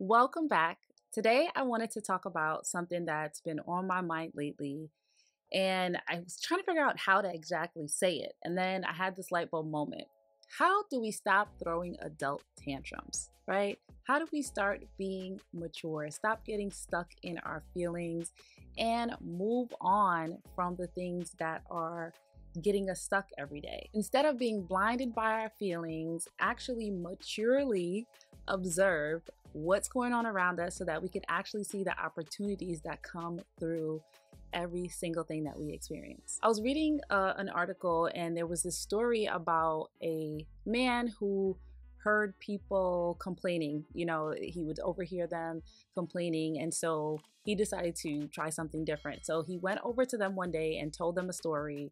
Welcome back. Today, I wanted to talk about something that's been on my mind lately. And I was trying to figure out how to exactly say it. And then I had this light bulb moment. How do we stop throwing adult tantrums, right? How do we start being mature, stop getting stuck in our feelings, and move on from the things that are getting us stuck every day? Instead of being blinded by our feelings, actually maturely observe what's going on around us so that we can actually see the opportunities that come through every single thing that we experience. I was reading an article, and there was this story about a man who heard people complaining. He would overhear them complaining, and so he decided to try something different. So he went over to them one day and told them a story,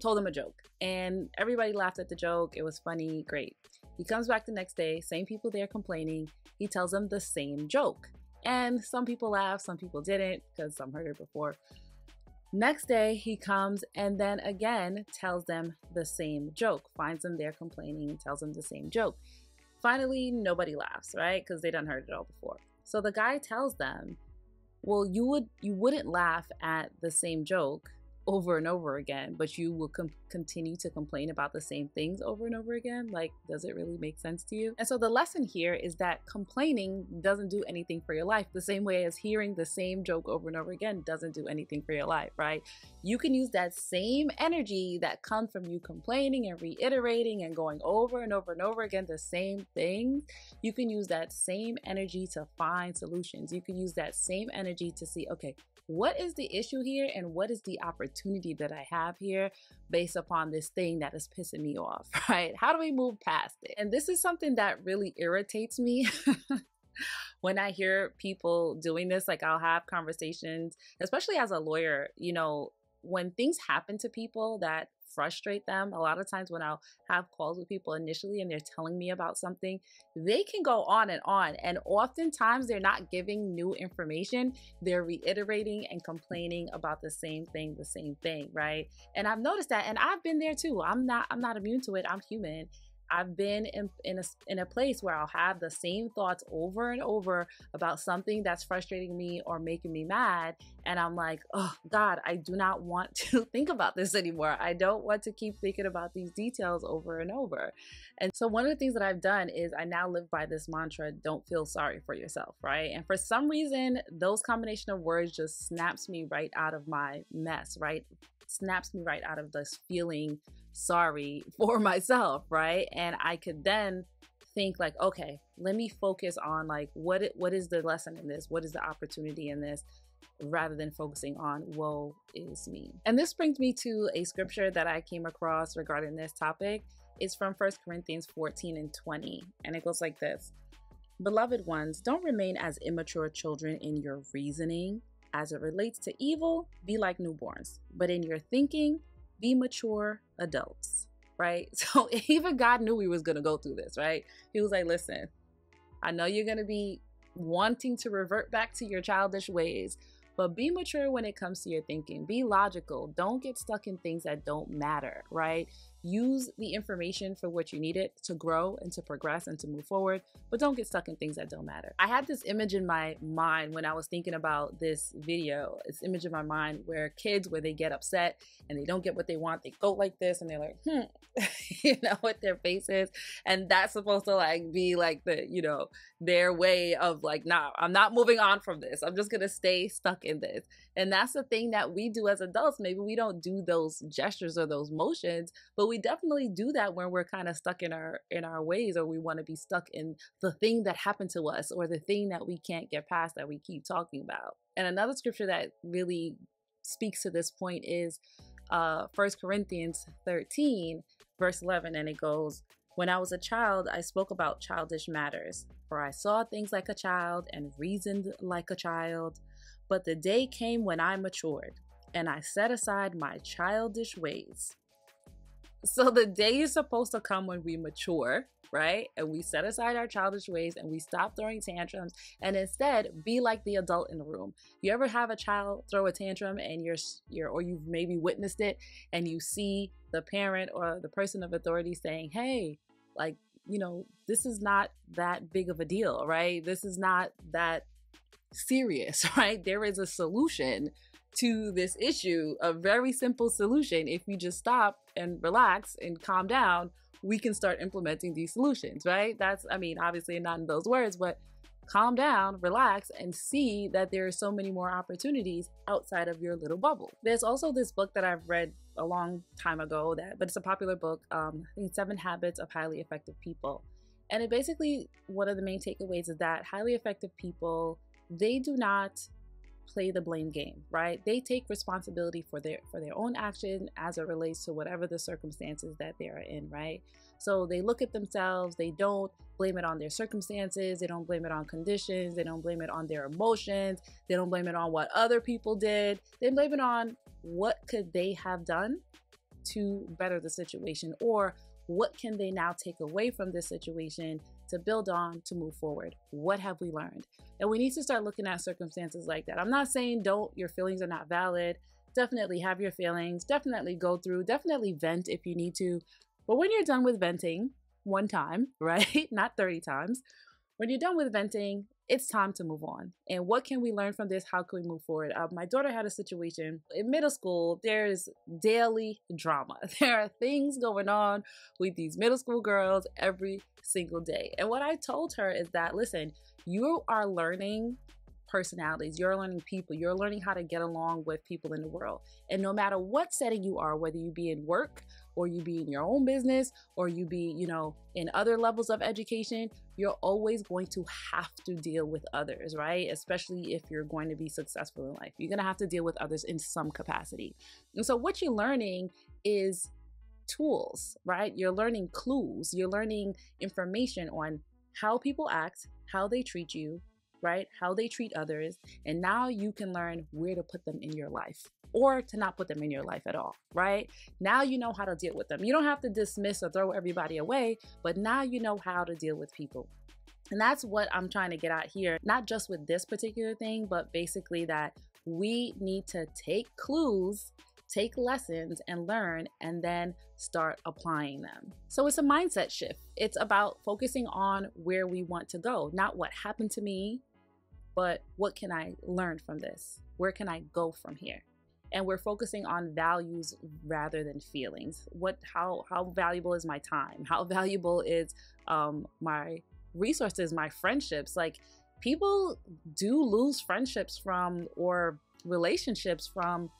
told them a joke, and everybody laughed at the joke. It was funny, great. He comes back the next day, same people there complaining. He tells them the same joke. And some people laughed, some people didn't, because some heard it before. Next day, he comes and then again tells them the same joke, finds them there complaining, tells them the same joke. Finally, nobody laughs, right? Because they done heard it all before. So the guy tells them, well, you wouldn't laugh at the same joke over and over again, but you will continue to complain about the same things over and over again. Like, does it really make sense to you? And so the lesson here is that complaining doesn't do anything for your life, the same way as hearing the same joke over and over again doesn't do anything for your life, right? You can use that same energy that comes from you complaining and reiterating and going over and over and over again the same thing. You can use that same energy to find solutions. You can use that same energy to see, okay, what is the issue here and what is the opportunity that I have here based upon this thing that is pissing me off, right? How do we move past it? And this is something that really irritates me. When I hear people doing this, like I'll have conversations, especially as a lawyer, when things happen to people that frustrate them, a lot of times when I'll have calls with people initially and they're telling me about something, they can go on. And oftentimes they're not giving new information. They're reiterating and complaining about the same thing, right? And I've noticed that, and I've been there too. I'm not immune to it. I'm human. I've been in a place where I'll have the same thoughts over and over about something that's frustrating me or making me mad. And I'm like, oh God, I do not want to think about this anymore. I don't want to keep thinking about these details over and over. And so one of the things that I've done is I now live by this mantra, don't feel sorry for yourself, right? And for some reason, those combination of words just snaps me right out of my mess, right? Snaps me right out of this feeling sorry for myself, right? And I could then think like, okay, let me focus on like what is the lesson in this? What is the opportunity in this? Rather than focusing on woe is me. And this brings me to a scripture that I came across regarding this topic. It's from 1 Corinthians 14 and 20. And it goes like this. Beloved ones, don't remain as immature children in your reasoning. As it relates to evil, be like newborns. But in your thinking, be mature adults, right? So even God knew we was going to go through this, right? He was like, listen, I know you're going to be wanting to revert back to your childish ways, but be mature when it comes to your thinking. Be logical. Don't get stuck in things that don't matter, right? Use the information for what you need it to grow and to progress and to move forward, but don't get stuck in things that don't matter. I had this image in my mind when I was thinking about this video, this image in my mind where kids, where they get upset and they don't get what they want, they go like this and they're like, with their faces. And that's supposed to like be like the, their way of like, nah, I'm not moving on from this. I'm just going to stay stuck in this. And that's the thing that we do as adults. Maybe we don't do those gestures or those motions, but we definitely do that when we're kind of stuck in our ways, or we want to be stuck in the thing that happened to us or the thing that we can't get past that we keep talking about. And another scripture that really speaks to this point is 1 Corinthians 13, verse 11, and it goes, when I was a child, I spoke about childish matters, for I saw things like a child and reasoned like a child. But the day came when I matured, and I set aside my childish ways. So the day is supposed to come when we mature, right? And we set aside our childish ways and we stop throwing tantrums and instead be like the adult in the room. You ever have a child throw a tantrum and or you've maybe witnessed it and you see the parent or the person of authority saying, hey, like, this is not that big of a deal, right? This is not that serious, right? There is a solution to this issue, a very simple solution. If we just stop and relax and calm down, we can start implementing these solutions, right? Obviously not in those words, but calm down, relax, and see that there are so many more opportunities outside of your little bubble. There's also this book that I've read a long time ago, but it's a popular book. I think 7 Habits of Highly Effective People. And it basically, one of the main takeaways is that highly effective people, they do not play the blame game, right? They take responsibility for their own action as it relates to whatever the circumstances that they are in, right? So they look at themselves, they don't blame it on their circumstances, they don't blame it on conditions, they don't blame it on their emotions, they don't blame it on what other people did, they blame it on what could they have done to better the situation, or what can they now take away from this situation to build on, to move forward? What have we learned? And we need to start looking at circumstances like that. I'm not saying your feelings are not valid. Definitely have your feelings, definitely go through, definitely vent if you need to. But when you're done with venting one time, right? Not 30 times. When you're done with venting, it's time to move on. And what can we learn from this? How can we move forward? My daughter had a situation in middle school. There's daily drama. There are things going on with these middle school girls every single day. And what I told her is that, listen, you are learning personalities, you're learning people, you're learning how to get along with people in the world. And no matter what setting you are, whether you be in work or you be in your own business or you be, in other levels of education, you're always going to have to deal with others, right? Especially if you're going to be successful in life. You're going to have to deal with others in some capacity. And so what you're learning is tools, right? You're learning clues, you're learning information on how people act, how they treat you, right? How they treat others. And now you can learn where to put them in your life or to not put them in your life at all, right? Now you know how to deal with them. You don't have to dismiss or throw everybody away, but now you know how to deal with people. And that's what I'm trying to get at here, not just with this particular thing, but basically that we need to take clues, take lessons and learn, and then start applying them. So it's a mindset shift. It's about focusing on where we want to go, not what happened to me, but what can I learn from this? Where can I go from here? And we're focusing on values rather than feelings. How valuable is my time? How valuable is my resources, my friendships? Like, people do lose friendships from, or relationships from,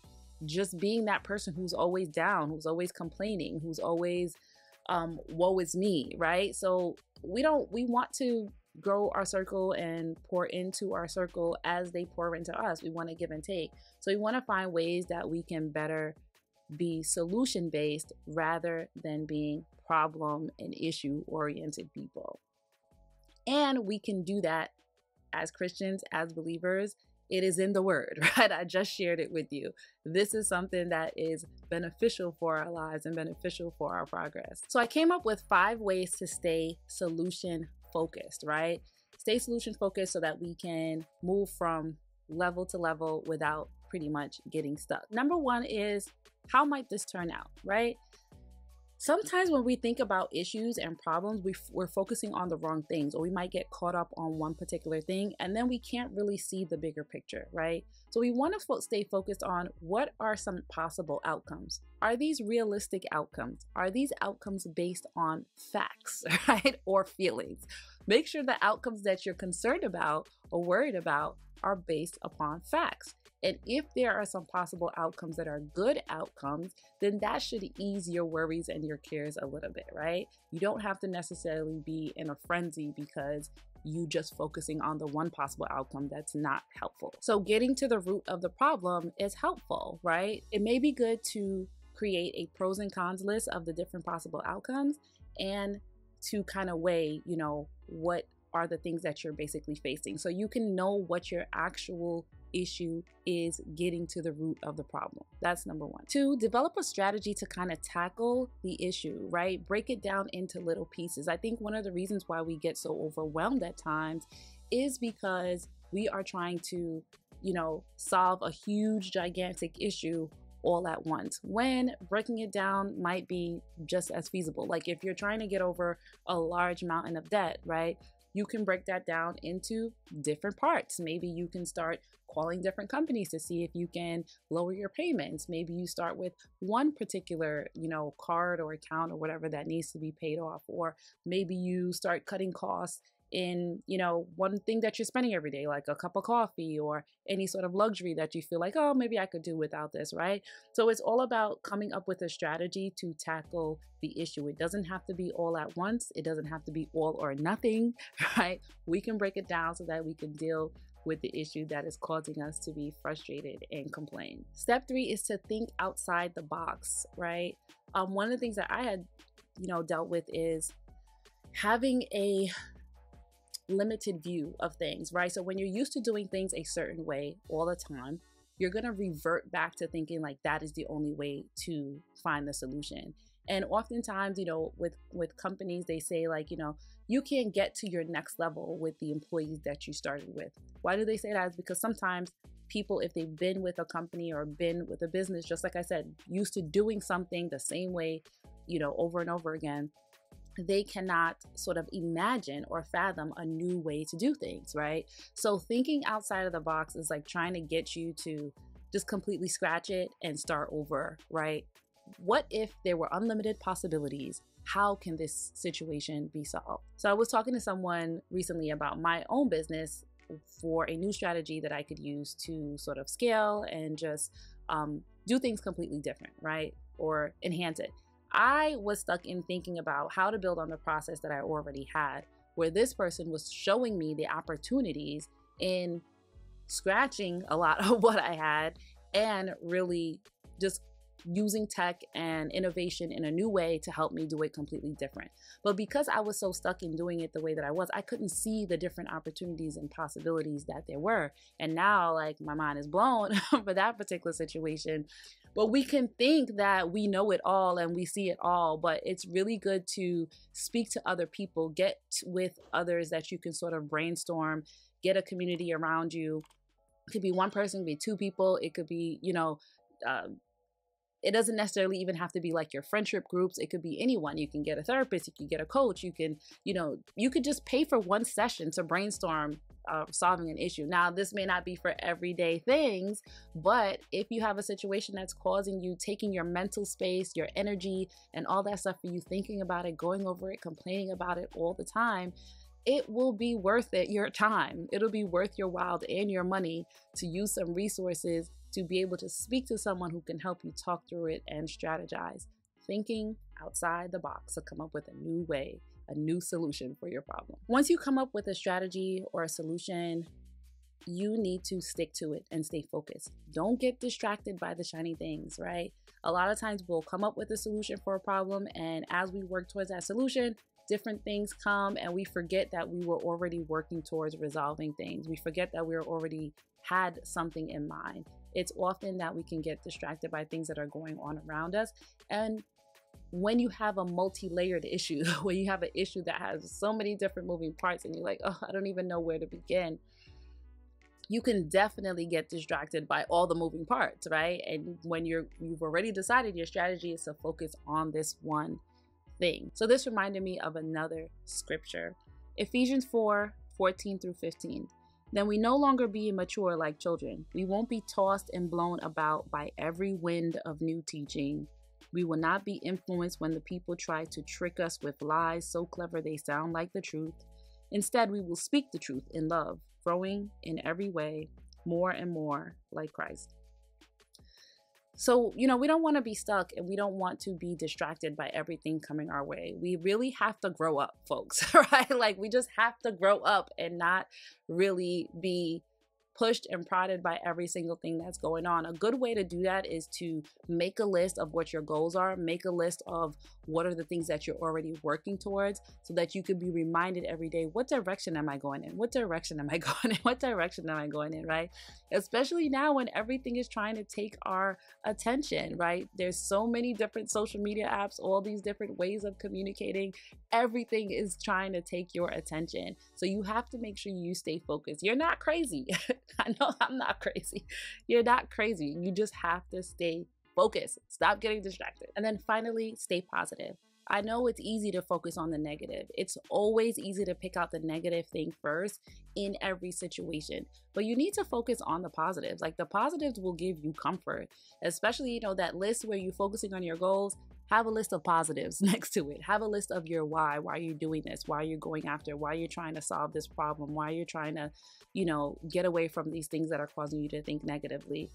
just being that person who's always down, who's always complaining, who's always woe is me, right? So we want to grow our circle and pour into our circle as they pour into us. We want to give and take. So we want to find ways that we can better be solution based rather than being problem and issue oriented people. And we can do that as Christians, as believers. It is in the word, right? I just shared it with you. This is something that is beneficial for our lives and beneficial for our progress. So I came up with 5 ways to stay solution focused, right? Stay solution focused so that we can move from level to level without pretty much getting stuck. Number 1 is, how might this turn out, right? Sometimes when we think about issues and problems, we're focusing on the wrong things, or we might get caught up on one particular thing, and then we can't really see the bigger picture, right? So we want to stay focused on, what are some possible outcomes? Are these realistic outcomes? Are these outcomes based on facts, right? Or feelings? Make sure the outcomes that you're concerned about or worried about are based upon facts. And if there are some possible outcomes that are good outcomes, then that should ease your worries and your cares a little bit, right? You don't have to necessarily be in a frenzy because you just focusing on the one possible outcome that's not helpful. So getting to the root of the problem is helpful, right? It may be good to create a pros and cons list of the different possible outcomes and to kind of weigh, what are the things that you're basically facing, so you can know what your actual issue is, getting to the root of the problem. That's number 1. 2, develop a strategy to kind of tackle the issue, right? Break it down into little pieces. I think one of the reasons why we get so overwhelmed at times is because we are trying to, solve a huge, gigantic issue all at once, when breaking it down might be just as feasible. Like if you're trying to get over a large mountain of debt, right? You can break that down into different parts. Maybe you can start calling different companies to see if you can lower your payments. Maybe you start with one particular, card or account or whatever that needs to be paid off. Or maybe you start cutting costs in, one thing that you're spending every day, like a cup of coffee or any sort of luxury that you feel like, oh, maybe I could do without this, right? So it's all about coming up with a strategy to tackle the issue. It doesn't have to be all at once. It doesn't have to be all or nothing, right? We can break it down so that we can deal with the issue that is causing us to be frustrated and complain. Step 3 is to think outside the box, right? One of the things that I had, dealt with is having a limited view of things, right? So when you're used to doing things a certain way all the time, you're going to revert back to thinking like that is the only way to find the solution. And oftentimes, with companies, they say like, you can't get to your next level with the employees that you started with. Why do they say that? It's because sometimes people, if they've been with a company or been with a business, just like I said, used to doing something the same way, over and over again, they cannot sort of imagine or fathom a new way to do things, right? So thinking outside of the box is like trying to get you to just completely scratch it and start over, right? What if there were unlimited possibilities? How can this situation be solved? So I was talking to someone recently about my own business for a new strategy that I could use to sort of scale and just do things completely different, right? Or enhance it. I was stuck in thinking about how to build on the process that I already had, where this person was showing me the opportunities in scratching a lot of what I had and really just using tech and innovation in a new way to help me do it completely different. But because I was so stuck in doing it the way that I was, I couldn't see the different opportunities and possibilities that there were. And now, like, my mind is blown for that particular situation. But we can think that we know it all and we see it all, but it's really good to speak to other people, get with others that you can sort of brainstorm, get a community around you. It could be one person, it could be two people, it could be, it doesn't necessarily even have to be like your friendship groups. It could be anyone. You can get a therapist, you can get a coach, you can, you could just pay for one session to brainstorm solving an issue. Now, this may not be for everyday things, but if you have a situation that's causing you, taking your mental space, your energy, and all that stuff for you, thinking about it, going over it, complaining about it all the time, it will be worth it, your time. It'll be worth your while and your money to use some resources to be able to speak to someone who can help you talk through it and strategize. Thinking outside the box to come up with a new way, a new solution for your problem. Once you come up with a strategy or a solution, you need to stick to it and stay focused. Don't get distracted by the shiny things, right? A lot of times we'll come up with a solution for a problem, and as we work towards that solution, different things come and we forget that we were already working towards resolving things. We forget that we already had something in mind. It's often that we can get distracted by things that are going on around us. And when you have a multi-layered issue, when you have an issue that has so many different moving parts and you're like, oh, I don't even know where to begin, you can definitely get distracted by all the moving parts, right? And when you've already decided your strategy is to focus on this one thing. So this reminded me of another scripture, Ephesians 4:14-15. Then we no longer be immature like children. We won't be tossed and blown about by every wind of new teaching. We will not be influenced when the people try to trick us with lies so clever they sound like the truth. Instead, we will speak the truth in love, growing in every way more and more like Christ. So, we don't want to be stuck and we don't want to be distracted by everything coming our way. We really have to grow up, folks, right? Like, we just have to grow up and not really be pushed and prodded by every single thing that's going on. A good way to do that is to make a list of what your goals are, make a list of what are the things that you're already working towards so that you can be reminded every day, what direction am I going in? What direction am I going in? What direction am I going in, right? Especially now when everything is trying to take our attention, right? There's so many different social media apps, all these different ways of communicating. Everything is trying to take your attention. So you have to make sure you stay focused. You're not crazy. I know I'm not crazy. You're not crazy. You just have to stay Focus. Stop getting distracted. And then finally, stay positive. I know it's easy to focus on the negative. It's always easy to pick out the negative thing first in every situation. But you need to focus on the positives. Like the positives will give you comfort, especially, that list where you're focusing on your goals. Have a list of positives next to it. Have a list of your why you're doing this, why you're going after, why you're trying to solve this problem, why you're trying to, get away from these things that are causing you to think negatively.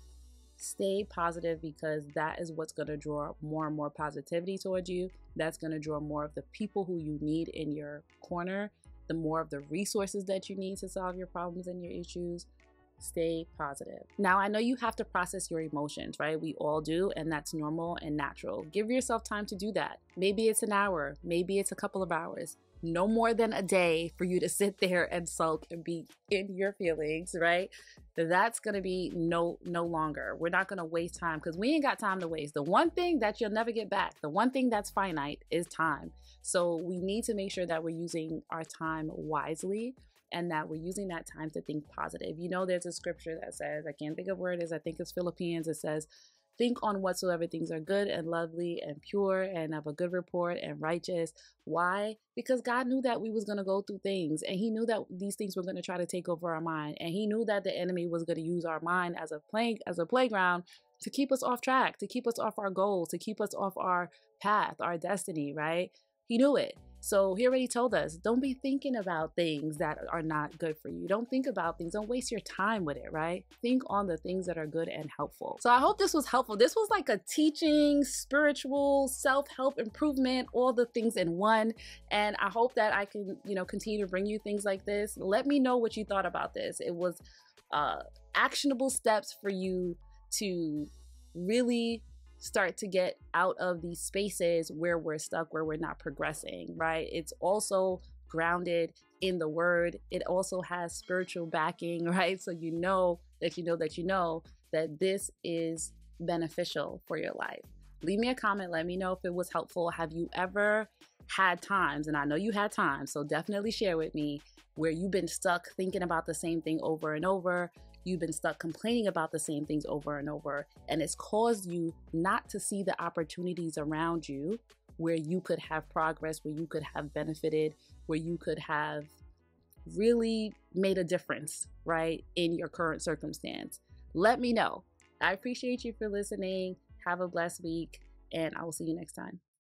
Stay positive, because that is what's going to draw more and more positivity towards you. That's going to draw more of the people who you need in your corner, the more of the resources that you need to solve your problems and your issues. Stay positive. Now, I know you have to process your emotions, right? We all do, and that's normal and natural. Give yourself time to do that. Maybe it's an hour, maybe it's a couple of hours. No more than a day for you to sit there and sulk and be in your feelings, right? That's gonna be no longer. We're not gonna waste time, because we ain't got time to waste. The one thing that you'll never get back, the one thing that's finite, is time. So we need to make sure that we're using our time wisely, and that we're using that time to think positive. There's a scripture that says, I can't think of where it is, I think it's Philippians. It says, think on whatsoever things are good and lovely and pure and of a good report and righteous. Why? Because God knew that we was going to go through things, and he knew that these things were going to try to take over our mind. And he knew that the enemy was going to use our mind as a playground to keep us off track, to keep us off our goals, to keep us off our path, our destiny, right? He knew it. So he already told us, don't be thinking about things that are not good for you. Don't think about things. Don't waste your time with it, right? Think on the things that are good and helpful. So I hope this was helpful. This was like a teaching, spiritual, self-help improvement, all the things in one. And I hope that I can, continue to bring you things like this. Let me know what you thought about this. It was actionable steps for you to really start to get out of these spaces where we're stuck, where we're not progressing, right? It's also grounded in the word. It also has spiritual backing, right? So you know that this is beneficial for your life. Leave me a comment. Let me know if it was helpful. Have you ever had times, and I know you had times, so definitely share with me, where you've been stuck thinking about the same thing over and over? You've been stuck complaining about the same things over and over, and it's caused you not to see the opportunities around you where you could have progress, where you could have benefited, where you could have really made a difference, right, in your current circumstance. Let me know. I appreciate you for listening. Have a blessed week, and I will see you next time.